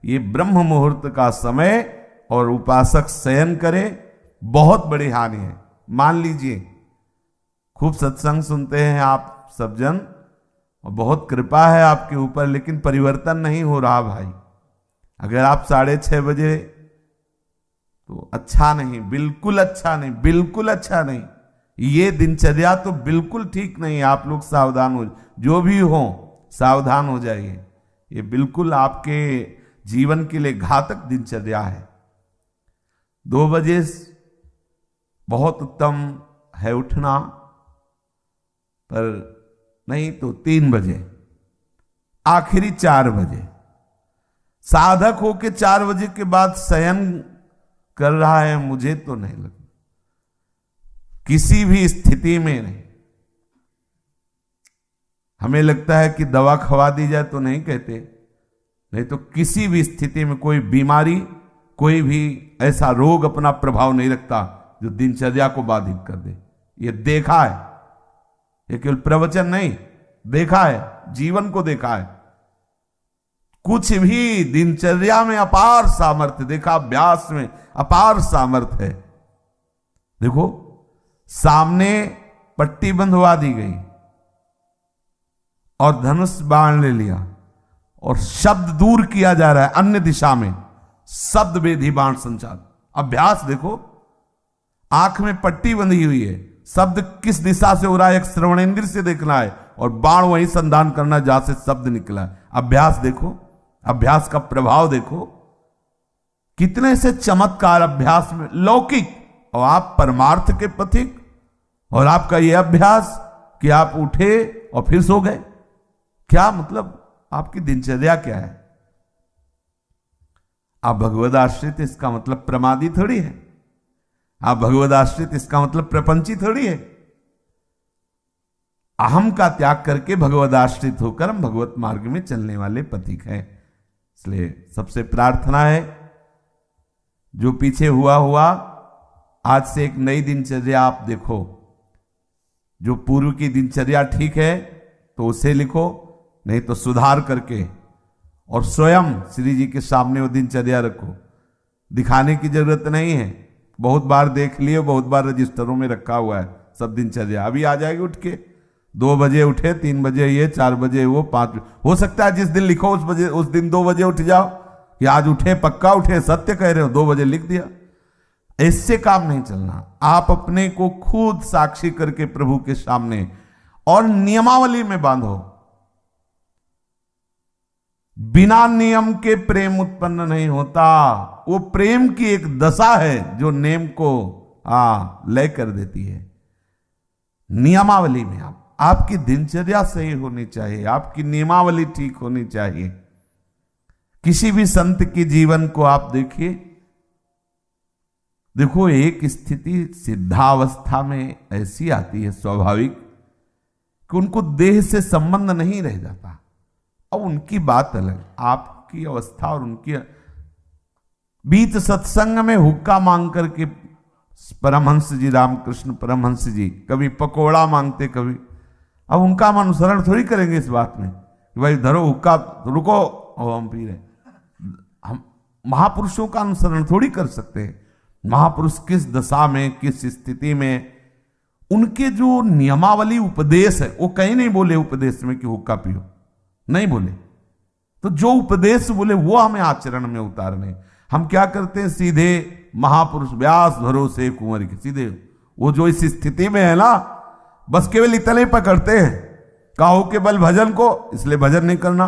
ये ब्रह्म मुहूर्त का समय और उपासक शयन करे, बहुत बड़ी हानि है। मान लीजिए खूब सत्संग सुनते हैं आप सब जन और बहुत कृपा है आपके ऊपर, लेकिन परिवर्तन नहीं हो रहा भाई। अगर आप 6:30 बजे, तो अच्छा नहीं, बिल्कुल अच्छा नहीं, बिल्कुल अच्छा नहीं। ये दिनचर्या तो बिल्कुल ठीक नहीं है। आप लोग सावधान हो, जो भी हो सावधान हो जाइए। ये बिल्कुल आपके जीवन के लिए घातक दिनचर्या है। 2 बजे बहुत उत्तम है उठना, पर नहीं तो 3 बजे, आखिरी 4 बजे। साधक होके 4 बजे के बाद शयन कर रहा है, मुझे तो नहीं लगता, किसी भी स्थिति में नहीं। हमें लगता है कि दवा खवा दी जाए तो नहीं कहते, नहीं तो किसी भी स्थिति में कोई बीमारी, कोई भी ऐसा रोग अपना प्रभाव नहीं रखता जो दिनचर्या को बाधित कर दे। ये देखा है, ये केवल प्रवचन नहीं, देखा है, जीवन को देखा है। कुछ भी दिनचर्या में अपार सामर्थ्य देखा, अभ्यास में अपार सामर्थ्य है। देखो सामने पट्टी बंधवा दी गई और धनुष बाण ले लिया और शब्द दूर किया जा रहा है अन्य दिशा में, शब्द वेधी बाण संचार। अभ्यास देखो, आंख में पट्टी बंधी हुई है, शब्द किस दिशा से हो रहा है एक श्रवणेंद्र से देखना है और बाण वहीं संधान करना जहां से शब्द निकला है। अभ्यास देखो, अभ्यास का प्रभाव देखो, कितने से चमत्कार अभ्यास में लौकिक, और आप परमार्थ के पथिक, और आपका यह अभ्यास कि आप उठे और फिर सो गए। क्या मतलब, आपकी दिनचर्या क्या है? आप भगवद आश्रित, इसका मतलब प्रमादी थोड़ी है। आप भगवद आश्रित, इसका मतलब प्रपंची थोड़ी है। अहम का त्याग करके भगवद आश्रित होकर हम भगवत मार्ग में चलने वाले पथिक हैं। इसलिए सबसे प्रार्थना है, जो पीछे हुआ आज से एक नई दिनचर्या आप देखो। जो पूर्व की दिनचर्या ठीक है तो उसे लिखो, नहीं तो सुधार करके और स्वयं श्री जी के सामने वो दिनचर्या रखो। दिखाने की जरूरत नहीं है, बहुत बार देख लिए, बहुत बार रजिस्टरों में रखा हुआ है सब दिनचर्या। अभी आ जाएगी उठ के, 2 बजे उठे, 3 बजे ये, 4 बजे वो, 5 हो सकता है जिस दिन लिखो उस दिन 2 बजे उठ जाओ कि आज उठे, पक्का उठे, सत्य कह रहे हो, 2 बजे लिख दिया। इससे काम नहीं चलना। आप अपने को खुद साक्षी करके प्रभु के सामने और नियमावली में बांधो। बिना नियम के प्रेम उत्पन्न नहीं होता। वो प्रेम की एक दशा है जो नेम को लय कर देती है। नियमावली में आपकी दिनचर्या सही होनी चाहिए, आपकी नियमावली ठीक होनी चाहिए। किसी भी संत के जीवन को आप देखिए, देखो एक स्थिति सिद्धावस्था में ऐसी आती है स्वाभाविक कि उनको देह से संबंध नहीं रह जाता। अब उनकी बात अलग, आपकी अवस्था और उनकी बीच सत्संग में हुक्का मांग करके परमहंस जी, रामकृष्ण परमहंस जी कभी पकोड़ा मांगते, कभी, अब उनका हम अनुसरण थोड़ी करेंगे इस बात में कि भाई धरो हुक्का, रुको और हम पी रहे। हम महापुरुषों का अनुसरण थोड़ी कर सकते हैं। महापुरुष किस दशा में, किस स्थिति में, उनके जो नियमावली उपदेश है, वो कहीं नहीं बोले उपदेश में कि हुक्का पियो, नहीं बोले। तो जो उपदेश बोले वो हमें आचरण में उतारने। हम क्या करते हैं, सीधे महापुरुष व्यास भरोसे कुंवर के, सीधे वो जो इस स्थिति में है ना, बस केवल इतने पकड़ते हैं। काहू के बल भजन को, इसलिए भजन नहीं करना,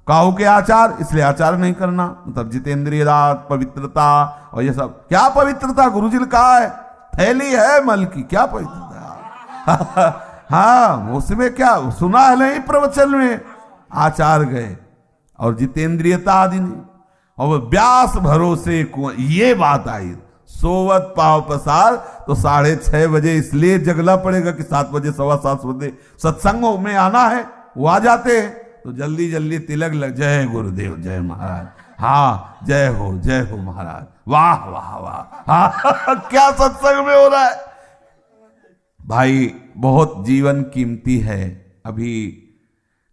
काहू के आचार, इसलिए आचार नहीं करना। मतलब जितेंद्रिय रात, पवित्रता और ये सब। क्या पवित्रता? गुरुजी ने कहा है थैली है मल की, क्या पवित्रता? हाँ, उसमें क्या सुना है नहीं प्रवचन में, आचार गए और जितेंद्रियता आदि नहीं। और व्यास भरोसे कुंवर, ये बात आई। सोवत पाव पसार, तो 6:30 बजे इसलिए जगला पड़ेगा कि 7 बजे, 7:15 बजे सत्संगों में आना है, वो आ जाते हैं तो जल्दी जल्दी तिलक लग, जय गुरुदेव, जय महाराज, हाँ जय हो महाराज, वाह वाह वाह, हाँ क्या सत्संग में हो रहा है भाई। बहुत जीवन कीमती है। अभी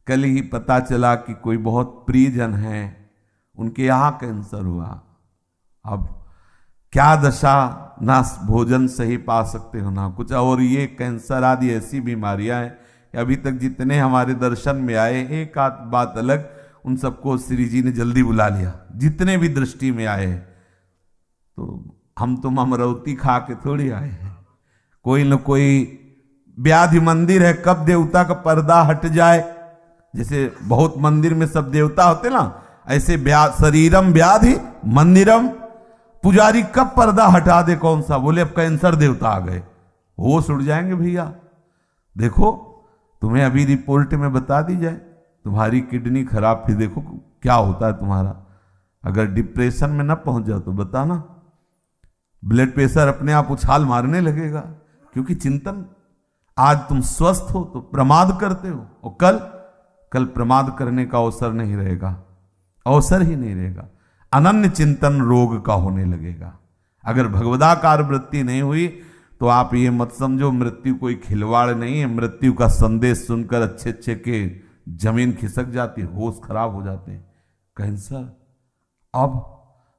कल ही पता चला कि कोई बहुत प्रियजन है, उनके यहां कैंसर हुआ। अब क्या दशा, ना भोजन सही पा सकते हो ना कुछ। और ये कैंसर आदि ऐसी बीमारियां हैं कि अभी तक जितने हमारे दर्शन में आए, एक आध बात अलग, उन सबको श्री जी ने जल्दी बुला लिया, जितने भी दृष्टि में आए। तो हम तुम अमरौती खा के थोड़ी आए हैं, कोई न कोई व्याधि मंदिर है, कब देवता का पर्दा हट जाए। जैसे बहुत मंदिर में सब देवता होते ना, ऐसे शरीरम व्याधि मंदिरम, पुजारी कब पर्दा हटा दे, कौन सा, बोले अब कैंसर देवता आ गए, होश उड़ जाएंगे भैया। देखो तुम्हें अभी रिपोर्ट में बता दी जाए तुम्हारी किडनी खराब, फिर देखो क्या होता है तुम्हारा। अगर डिप्रेशन में ना पहुंच जाओ तो बताना, ब्लड प्रेशर अपने आप उछाल मारने लगेगा। क्योंकि चिंतन, आज तुम स्वस्थ हो तो प्रमाद करते हो, और कल प्रमाद करने का अवसर नहीं रहेगा, अवसर ही नहीं रहेगा। अनन्य चिंतन रोग का होने लगेगा। अगर भगवदाकार वृत्ति नहीं हुई तो आप ये मत समझो मृत्यु कोई खिलवाड़ नहीं है। मृत्यु का संदेश सुनकर अच्छे अच्छे के जमीन खिसक जाती, होश खराब हो जाते हैं। कैंसर, अब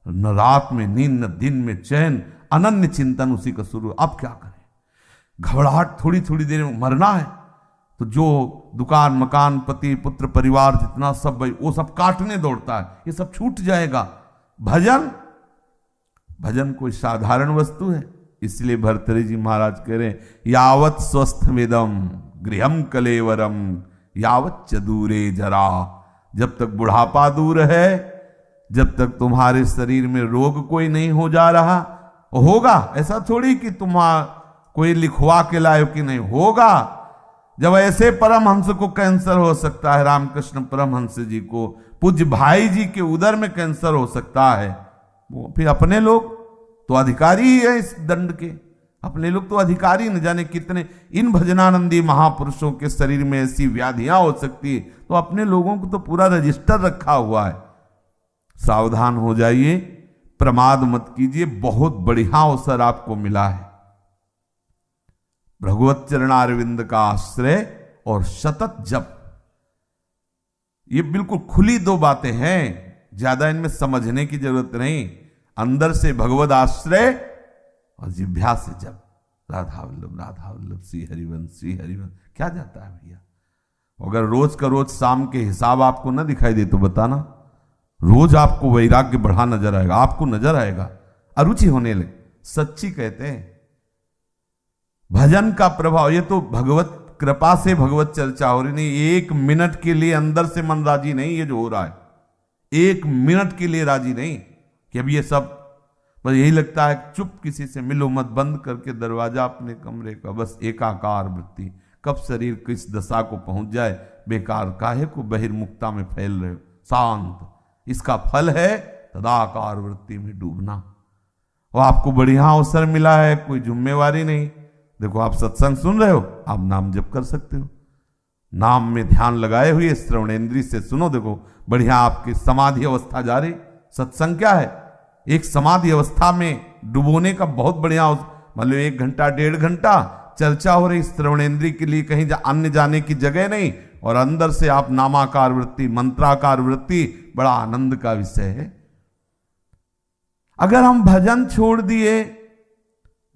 न रात में नींद न दिन में चैन, अनन्य चिंतन उसी का शुरू। अब क्या करें, घबराहट, थोड़ी थोड़ी देर में मरना है तो जो दुकान मकान पति पुत्र परिवार जितना सब भाई वो सब काटने दौड़ता है, ये सब छूट जाएगा। भजन कोई साधारण वस्तु है। इसलिए भर्तृहरि जी महाराज कह रहे हैं, यावत स्वस्थ वेदम गृहम कलेवरम यावत च दूरे जरा। जब तक बुढ़ापा दूर है, जब तक तुम्हारे शरीर में रोग कोई नहीं हो जा रहा, होगा ऐसा थोड़ी कि तुम कोई लिखवा के लाओ कि नहीं होगा। जब ऐसे परमहंस को कैंसर हो सकता है, रामकृष्ण परमहंस जी को, पूज्य भाई जी के उदर में कैंसर हो सकता है, वो फिर अपने लोग तो अधिकारी ही है इस दंड के। अपने लोग तो अधिकारी, न जाने कितने इन भजनानंदी महापुरुषों के शरीर में ऐसी व्याधियां हो सकती है, तो अपने लोगों को तो पूरा रजिस्टर रखा हुआ है। सावधान हो जाइए, प्रमाद मत कीजिए, बहुत बढ़िया अवसर आपको मिला है। भगवत चरणारविंद का आश्रय और सतत जप, ये बिल्कुल खुली दो बातें हैं, ज्यादा इनमें समझने की जरूरत नहीं। अंदर से भगवत आश्रय और जिह्वा से जप, राधा वल्लभ श्री हरिवंश श्री हरिवंश। क्या जाता है भैया, अगर रोज का रोज शाम के हिसाब आपको ना दिखाई दे तो बताना, रोज आपको वैराग्य बढ़ा नजर आएगा, आपको नजर आएगा, अरुचि होने लगे। सच्ची कहते हैं भजन का प्रभाव, ये तो भगवत कृपा से भगवत चर्चा हो रही नहीं। एक मिनट के लिए अंदर से मन राजी नहीं, ये जो हो रहा है, एक मिनट के लिए राजी नहीं कि अब ये सब, बस यही लगता है चुप किसी से मिलो मत, बंद करके दरवाजा अपने कमरे का, बस एकाकार वृत्ति। कब शरीर किस दशा को पहुंच जाए, बेकार काहे को बहिर्मुखता में फैल रहे हो, शांत। इसका फल है तदाकार वृत्ति में डूबना। और आपको बढ़िया अवसर मिला है, कोई जिम्मेवारी नहीं। देखो आप सत्संग सुन रहे हो, आप नाम जप कर सकते हो, नाम में ध्यान लगाए हुए श्रवणेन्द्रिय से सुनो। देखो बढ़िया आपकी समाधि अवस्था जा रही। सत्संग क्या है, एक समाधि अवस्था में डुबोने का बहुत बढ़िया, मतलब 1 घंटा 1.5 घंटा चर्चा हो रही, श्रवणेन्द्रिय के लिए कहीं अन्य जाने की जगह नहीं, और अंदर से आप नामाकार वृत्ति मंत्राकार वृत्ति, बड़ा आनंद का विषय है। अगर हम भजन छोड़ दिए,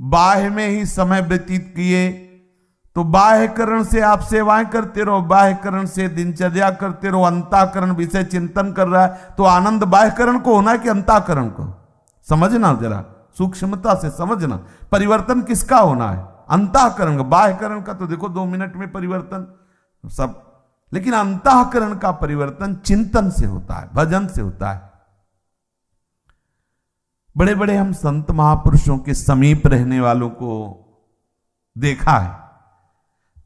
बाह्य में ही समय व्यतीत किए, तो बाह्यकरण से आप सेवाएं करते रहो, बाह्यकरण से दिनचर्या करते रहो, अंतःकरण विषय चिंतन कर रहा है, तो आनंद बाह्यकरण को होना है कि अंतःकरण को? समझना, जरा सूक्ष्मता से समझना। परिवर्तन किसका होना है? अंतःकरण का। बाह्यकरण का तो देखो 2 मिनट में परिवर्तन सब, लेकिन अंतःकरण का परिवर्तन चिंतन से होता है, भजन से होता है। बड़े बड़े हम संत महापुरुषों के समीप रहने वालों को देखा है,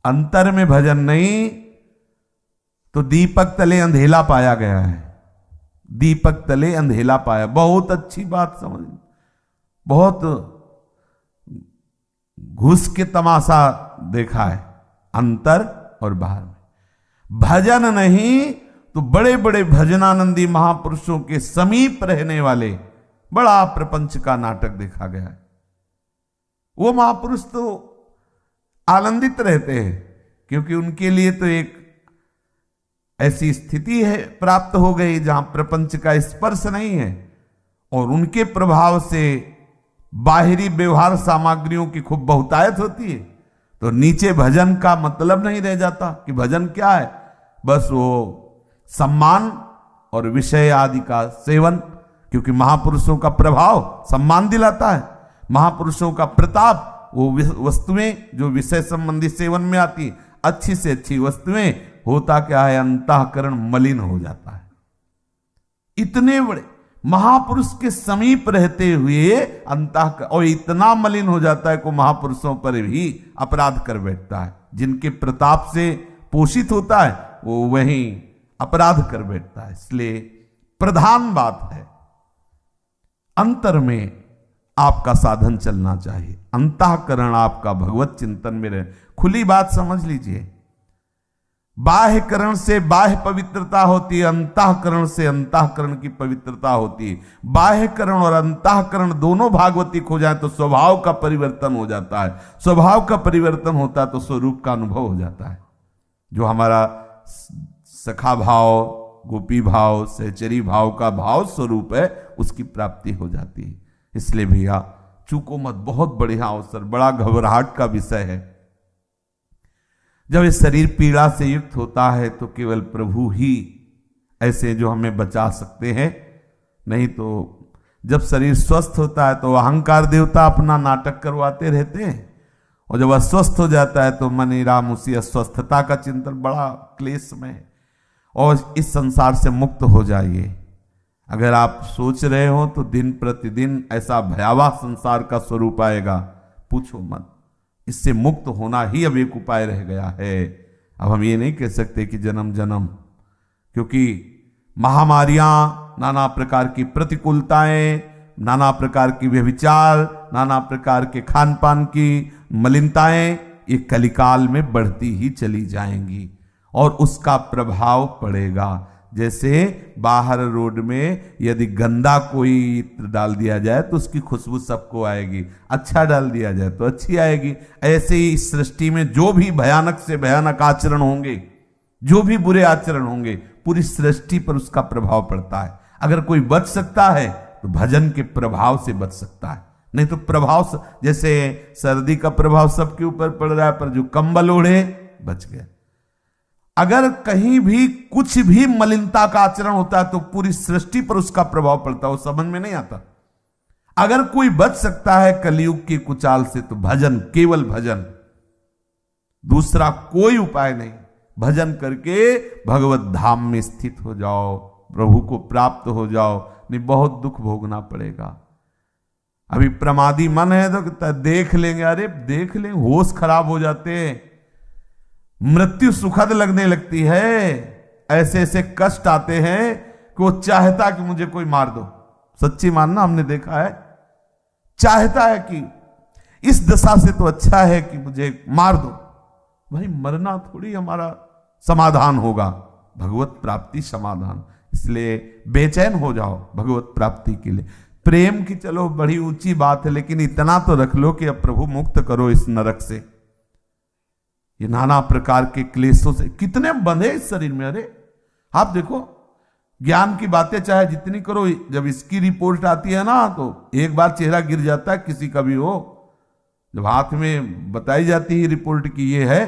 अंतर में भजन नहीं तो दीपक तले अंधेला पाया गया है, दीपक तले अंधेला पाया। बहुत अच्छी बात समझ, बहुत घुस के तमाशा देखा है अंतर और बाहर में। भजन नहीं तो बड़े बड़े भजनानंदी महापुरुषों के समीप रहने वाले बड़ा प्रपंच का नाटक देखा गया है। वो महापुरुष तो आनंदित रहते हैं, क्योंकि उनके लिए तो एक ऐसी स्थिति है प्राप्त हो गई जहां प्रपंच का स्पर्श नहीं है और उनके प्रभाव से बाहरी व्यवहार सामग्रियों की खूब बहुतायत होती है, तो नीचे भजन का मतलब नहीं रह जाता कि भजन क्या है, बस वो सम्मान और विषय आदि का सेवन, क्योंकि महापुरुषों का प्रभाव सम्मान दिलाता है, महापुरुषों का प्रताप वो वस्तुएं जो विषय संबंधी सेवन में आती, अच्छी से अच्छी वस्तुएं, होता क्या है, अंतःकरण मलिन हो जाता है। इतने बड़े महापुरुष के समीप रहते हुए अंतःकरण और इतना मलिन हो जाता है को महापुरुषों पर भी अपराध कर बैठता है। जिनके प्रताप से पोषित होता है वो वहीं अपराध कर बैठता है। इसलिए प्रधान बात है अंतर में आपका साधन चलना चाहिए, अंतःकरण आपका भगवत चिंतन में रहे। खुली बात समझ लीजिए, बाह्यकरण से बाह्य पवित्रता होती है, अंतःकरण से अंतःकरण की पवित्रता होती है। बाह्यकरण और अंतःकरण दोनों भागवतिक हो जाए तो स्वभाव का परिवर्तन हो जाता है, स्वभाव का परिवर्तन होता है तो स्वरूप का अनुभव हो जाता है। जो हमारा सखा भाव, गोपी भाव, सहचरी भाव का भाव स्वरूप है, उसकी प्राप्ति हो जाती है। इसलिए भैया चूको मत, बहुत बढ़िया अवसर, बड़ा घबराहट का विषय है। जब ये शरीर पीड़ा से युक्त होता है तो केवल प्रभु ही ऐसे जो हमें बचा सकते हैं, नहीं तो जब शरीर स्वस्थ होता है तो अहंकार देवता अपना नाटक करवाते रहते हैं, और जब अस्वस्थ हो जाता है तो मन राम उसी अस्वस्थता का चिंतन, बड़ा क्लेश में है। और इस संसार से मुक्त हो जाइए। अगर आप सोच रहे हो तो दिन प्रतिदिन ऐसा भयावह संसार का स्वरूप आएगा, पूछो मत। इससे मुक्त होना ही अब एक उपाय रह गया है। अब हम ये नहीं कह सकते कि जन्म जन्म, क्योंकि महामारियां, नाना प्रकार की प्रतिकूलताएं, नाना प्रकार की व्यभिचार, नाना प्रकार के खान पान की मलिनताएं, ये कलिकाल में बढ़ती ही चली जाएंगी और उसका प्रभाव पड़ेगा। जैसे बाहर रोड में यदि गंदा कोई इत्र डाल दिया जाए तो उसकी खुशबू सबको आएगी, अच्छा डाल दिया जाए तो अच्छी आएगी। ऐसे ही इस सृष्टि में जो भी भयानक से भयानक आचरण होंगे, जो भी बुरे आचरण होंगे, पूरी सृष्टि पर उसका प्रभाव पड़ता है। अगर कोई बच सकता है तो भजन के प्रभाव से बच सकता है, नहीं तो प्रभाव, जैसे सर्दी का प्रभाव सबके ऊपर पड़ रहा है, पर जो कंबल ओढ़े बच गए। अगर कहीं भी कुछ भी मलिनता का आचरण होता है तो पूरी सृष्टि पर उसका प्रभाव पड़ता है, वो समझ में नहीं आता। अगर कोई बच सकता है कलयुग की कुचाल से तो भजन, केवल भजन, दूसरा कोई उपाय नहीं। भजन करके भगवत धाम में स्थित हो जाओ, प्रभु को प्राप्त हो जाओ, नहीं बहुत दुख भोगना पड़ेगा। अभी प्रमादी मन है तो देख लेंगे, अरे देख लेंगे, होश खराब हो जाते हैं, मृत्यु सुखद लगने लगती है, ऐसे ऐसे कष्ट आते हैं कि वो चाहता कि मुझे कोई मार दो। सच्ची मानना, हमने देखा है, चाहता है कि इस दशा से तो अच्छा है कि मुझे मार दो। भाई मरना थोड़ी हमारा समाधान होगा, भगवत प्राप्ति समाधान। इसलिए बेचैन हो जाओ भगवत प्राप्ति के लिए। प्रेम की चलो बड़ी ऊंची बात है, लेकिन इतना तो रख लो कि अब प्रभु मुक्त करो इस नरक से। ये नाना प्रकार के क्लेशों से कितने बंधे इस शरीर में। अरे आप देखो, ज्ञान की बातें चाहे जितनी करो, जब इसकी रिपोर्ट आती है ना तो एक बार चेहरा गिर जाता है किसी का भी हो। जब हाथ में बताई जाती है रिपोर्ट की ये है,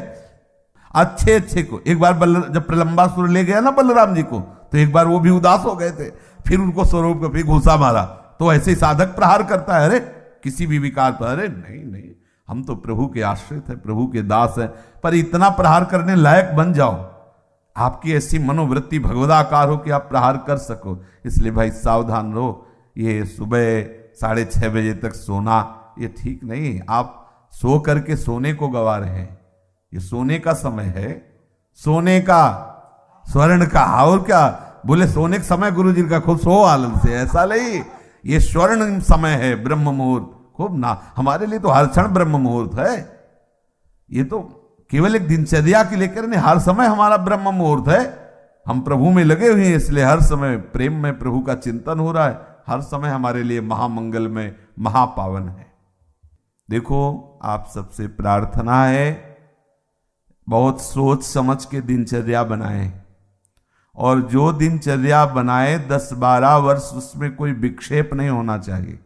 अच्छे अच्छे को एक बार जब प्रलंबासुर ले गया ना बलराम जी को, तो एक बार वो भी उदास हो गए थे, फिर उनको स्वरूप को फिर घूसा मारा। तो ऐसे ही साधक प्रहार करता है, अरे किसी भी विकार पर, अरे नहीं नहीं, हम तो प्रभु के आश्रित हैं, प्रभु के दास हैं। पर इतना प्रहार करने लायक बन जाओ, आपकी ऐसी मनोवृत्ति भगवदाकार हो कि आप प्रहार कर सको। इसलिए भाई सावधान रहो। ये सुबह 6:30 बजे तक सोना ये ठीक नहीं। आप सो करके सोने को गवा रहे हैं। ये सोने का समय है, सोने का, स्वर्ण का। और क्या बोले, सोने का समय गुरु जी का, खूब सो आनंद से, ऐसा नहीं। ये स्वर्ण समय है, ब्रह्म मुहूर्त, खूब ना। हमारे लिए तो हर क्षण ब्रह्म मुहूर्त है। ये तो केवल एक दिनचर्या के लेकर नहीं, हर समय हमारा ब्रह्म मुहूर्त है। हम प्रभु में लगे हुए हैं, इसलिए हर समय प्रेम में प्रभु का चिंतन हो रहा है। हर समय हमारे लिए महामंगल में महापावन है। देखो, आप सबसे प्रार्थना है, बहुत सोच समझ के दिनचर्या बनाएं। और जो दिनचर्या बनाए 10-12 वर्ष उसमें कोई विक्षेप नहीं होना चाहिए।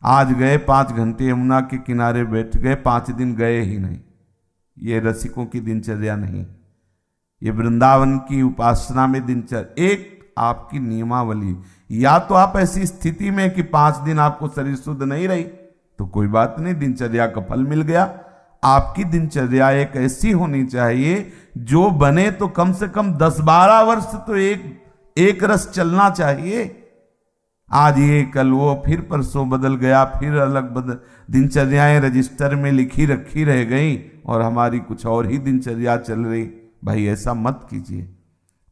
आज गए 5 घंटे यमुना के किनारे बैठ गए, 5 दिन गए ही नहीं, ये रसिकों की दिनचर्या नहीं। ये वृंदावन की उपासना में दिनचर्या एक आपकी नियमावली। या तो आप ऐसी स्थिति में कि 5 दिन आपको शरीर शुद्ध नहीं रही तो कोई बात नहीं, दिनचर्या का फल मिल गया। आपकी दिनचर्या एक ऐसी होनी चाहिए जो बने तो कम से कम 10-12 वर्ष तो एक रस चलना चाहिए। आज ये कल वो, फिर परसों बदल गया, फिर अलग बदल दिनचर्याएं रजिस्टर में लिखी रखी रह गई और हमारी कुछ और ही दिनचर्या चल रही। भाई ऐसा मत कीजिए।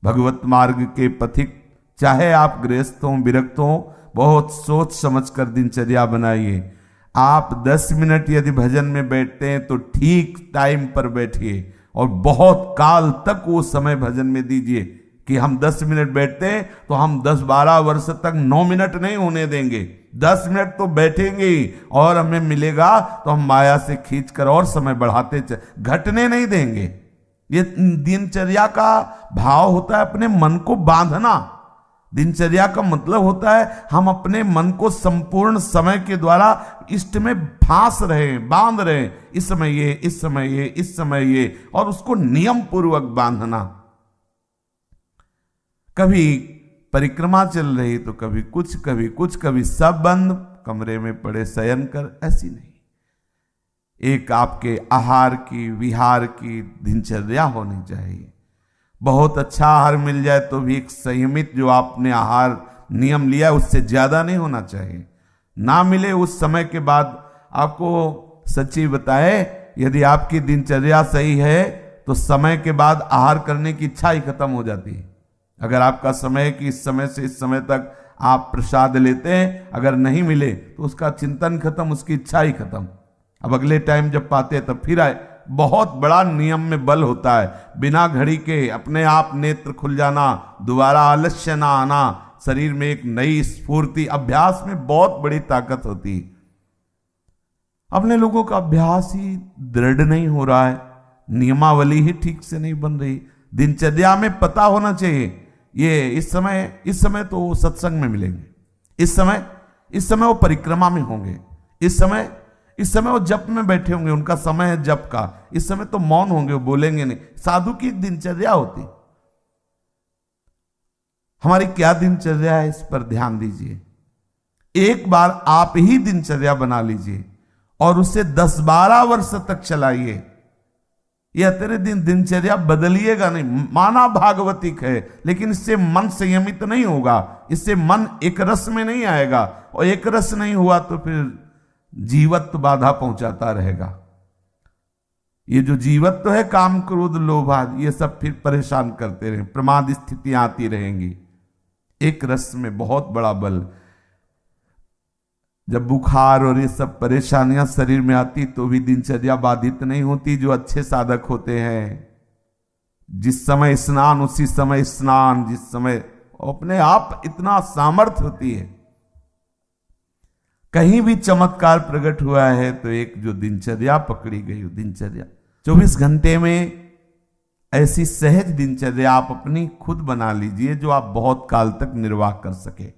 भगवत मार्ग के पथिक, चाहे आप गृहस्थ हों विरक्त हों, बहुत सोच समझ कर दिनचर्या बनाइए। आप 10 मिनट यदि भजन में बैठते हैं तो ठीक टाइम पर बैठिए और बहुत काल तक वो समय भजन में दीजिए। कि हम 10 मिनट बैठते हैं तो हम 10-12 वर्ष तक 9 मिनट नहीं होने देंगे, 10 मिनट तो बैठेंगे ही, और हमें मिलेगा तो हम माया से खींचकर और समय बढ़ाते घटने नहीं देंगे। ये दिनचर्या का भाव होता है अपने मन को बांधना। दिनचर्या का मतलब होता है हम अपने मन को संपूर्ण समय के द्वारा इष्ट में फांस रहे, बांध रहे, इस समय ये, इस समय ये, इस समय ये, और उसको नियम पूर्वक बांधना। कभी परिक्रमा चल रही तो कभी कुछ, कभी कुछ, कभी सब बंद, कमरे में पड़े शयन कर, ऐसी नहीं। एक आपके आहार की, विहार की दिनचर्या होनी चाहिए। बहुत अच्छा आहार मिल जाए तो भी एक संयमित जो आपने आहार नियम लिया है उससे ज्यादा नहीं होना चाहिए। ना मिले उस समय के बाद, आपको सच्ची बताए, यदि आपकी दिनचर्या सही है तो समय के बाद आहार करने की इच्छा ही खत्म हो जाती है। अगर आपका समय कि इस समय से इस समय तक आप प्रसाद लेते हैं, अगर नहीं मिले तो उसका चिंतन खत्म, उसकी इच्छा ही खत्म। अब अगले टाइम जब पाते हैं तब फिर आए। बहुत बड़ा नियम में बल होता है। बिना घड़ी के अपने आप नेत्र खुल जाना, दोबारा आलस्य ना आना, शरीर में एक नई स्फूर्ति, अभ्यास में बहुत बड़ी ताकत होती है। अपने लोगों का अभ्यास ही दृढ़ नहीं हो रहा है, नियमावली ही ठीक से नहीं बन रही। दिनचर्या में पता होना चाहिए ये इस समय तो वो सत्संग में मिलेंगे, इस समय वो परिक्रमा में होंगे, इस समय वो जप में बैठे होंगे, उनका समय है जप का, इस समय तो मौन होंगे, वो बोलेंगे नहीं। साधु की एक दिनचर्या होती। हमारी क्या दिनचर्या है इस पर ध्यान दीजिए। एक बार आप ही दिनचर्या बना लीजिए और उसे 10-12 वर्ष तक चलाइए। यह तेरे दिनचर्या बदलिएगा नहीं। माना भागवतिक है, लेकिन इससे मन संयमित नहीं होगा, इससे मन एक रस में नहीं आएगा, और एक रस नहीं हुआ तो फिर जीवत्व बाधा पहुंचाता रहेगा। ये जो जीवत्व है, काम क्रोध लोभ आदि, ये सब फिर परेशान करते रहे, प्रमाद स्थितियां आती रहेंगी। एक रस में बहुत बड़ा बल। जब बुखार और ये सब परेशानियां शरीर में आती तो भी दिनचर्या बाधित नहीं होती। जो अच्छे साधक होते हैं, जिस समय स्नान उसी समय स्नान, जिस समय अपने आप इतना सामर्थ्य होती है। कहीं भी चमत्कार प्रकट हुआ है तो एक जो दिनचर्या पकड़ी गई, दिनचर्या 24 घंटे में ऐसी सहज दिनचर्या आप अपनी खुद बना लीजिए जो आप बहुत काल तक निर्वाह कर सके।